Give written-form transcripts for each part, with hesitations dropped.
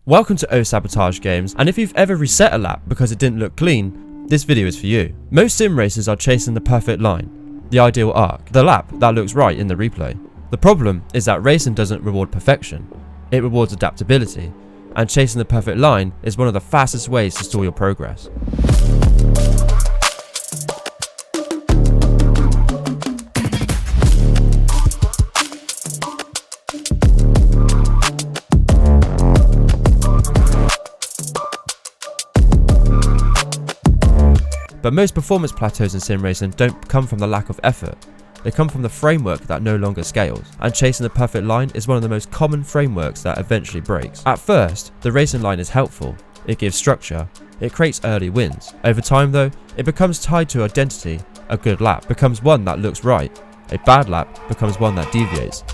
Welcome to O Sabotage Games, and if you've ever reset a lap because it didn't look clean, this video is for you. Most sim racers are chasing the perfect line, the ideal arc, the lap that looks right in the replay. The problem is that racing doesn't reward perfection, it rewards adaptability, and chasing the perfect line is one of the fastest ways to stall your progress. But most performance plateaus in sim racing don't come from the lack of effort, they come from the framework that no longer scales, and chasing the perfect line is one of the most common frameworks that eventually breaks. At first, the racing line is helpful, it gives structure, it creates early wins. Over time though, it becomes tied to identity. A good lap becomes one that looks right, a bad lap becomes one that deviates.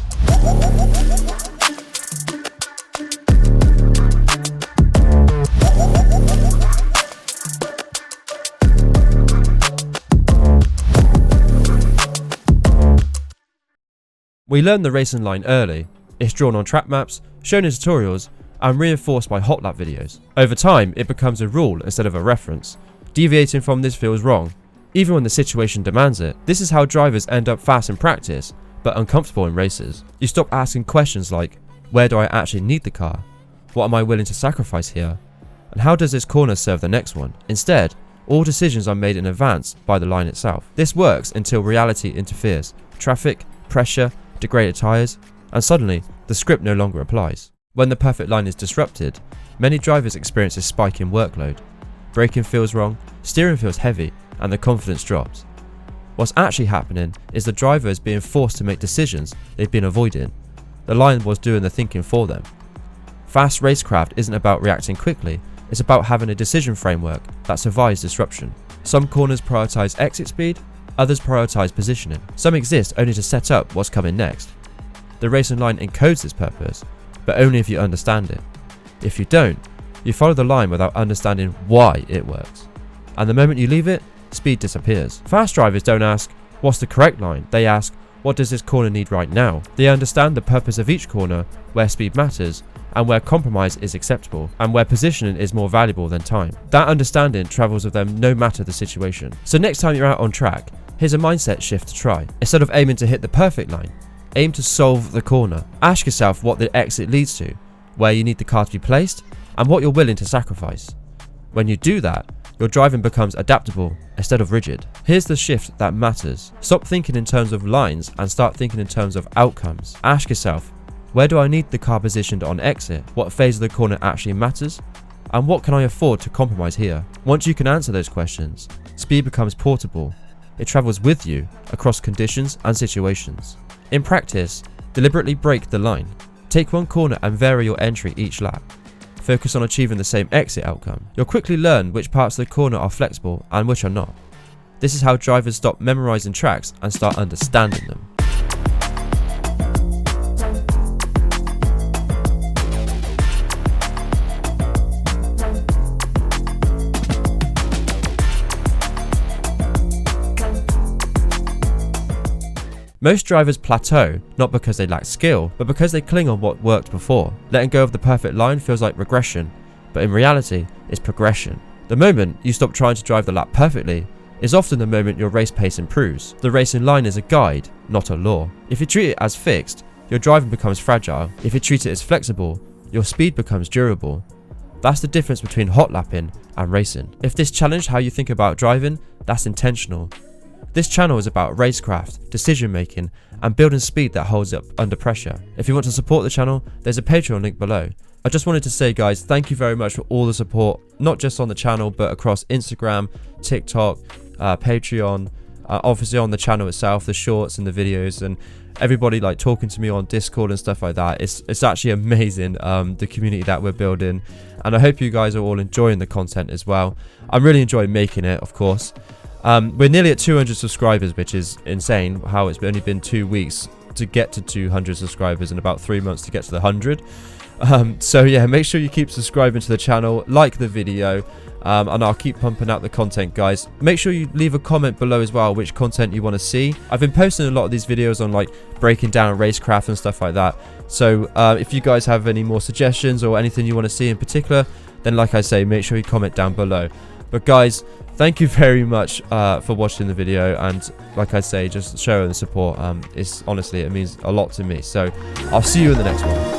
We learn the racing line early, it's drawn on track maps, shown in tutorials, and reinforced by hotlap videos. Over time, it becomes a rule instead of a reference. Deviating from this feels wrong, even when the situation demands it. This is how drivers end up fast in practice, but uncomfortable in races. You stop asking questions like, where do I actually need the car? What am I willing to sacrifice here? And how does this corner serve the next one? Instead, all decisions are made in advance by the line itself. This works until reality interferes. Traffic, pressure, degraded tyres, and suddenly the script no longer applies. When the perfect line is disrupted, many drivers experience a spike in workload. Braking feels wrong, steering feels heavy, and the confidence drops. What's actually happening is the driver is being forced to make decisions they've been avoiding. The line was doing the thinking for them. Fast racecraft isn't about reacting quickly, it's about having a decision framework that survives disruption. Some corners prioritise exit speed, others prioritise positioning. Some exist only to set up what's coming next. The racing line encodes this purpose, but only if you understand it. If you don't, you follow the line without understanding why it works. And the moment you leave it, speed disappears. Fast drivers don't ask, what's the correct line? They ask, what does this corner need right now? They understand the purpose of each corner, where speed matters, and where compromise is acceptable, and where positioning is more valuable than time. That understanding travels with them no matter the situation. So next time you're out on track, here's a mindset shift to try. Instead of aiming to hit the perfect line, aim to solve the corner. Ask yourself what the exit leads to, where you need the car to be placed, and what you're willing to sacrifice. When you do that, your driving becomes adaptable instead of rigid. Here's the shift that matters. Stop thinking in terms of lines and start thinking in terms of outcomes. Ask yourself, where do I need the car positioned on exit? What phase of the corner actually matters? And what can I afford to compromise here? Once you can answer those questions, speed becomes portable. It travels with you across conditions and situations. In practice, deliberately break the line. Take one corner and vary your entry each lap. Focus on achieving the same exit outcome. You'll quickly learn which parts of the corner are flexible and which are not. This is how drivers stop memorizing tracks and start understanding them. Most drivers plateau, not because they lack skill, but because they cling on what worked before. Letting go of the perfect line feels like regression, but in reality, it's progression. The moment you stop trying to drive the lap perfectly is often the moment your race pace improves. The racing line is a guide, not a law. If you treat it as fixed, your driving becomes fragile. If you treat it as flexible, your speed becomes durable. That's the difference between hot lapping and racing. If this challenged how you think about driving, that's intentional. This channel is about racecraft, decision making, and building speed that holds up under pressure. If you want to support the channel, there's a Pateron link below. I just wanted to say, guys, thank you very much for all the support, not just on the channel, but across Instagram, TikTok, Patreon, obviously on the channel itself, the shorts and the videos, and everybody like talking to me on Discord and stuff like that. It's actually amazing, the community that we're building, and I hope you guys are all enjoying the content as well. I'm really enjoying making it, of course. We're nearly at 200 subscribers, which is insane how it's only been 2 weeks to get to 200 subscribers and about 3 months to get to the 100. So yeah, make sure you keep subscribing to the channel, like the video, and I'll keep pumping out the content, guys. Make sure you leave a comment below as well which content you want to see. I've been posting a lot of these videos on like breaking down racecraft and stuff like that. So if you guys have any more suggestions or anything you want to see in particular, then like I say, make sure you comment down below. But guys, thank you very much for watching the video, and like I say, just showing the support. It's honestly, it means a lot to me. So I'll see you in the next one.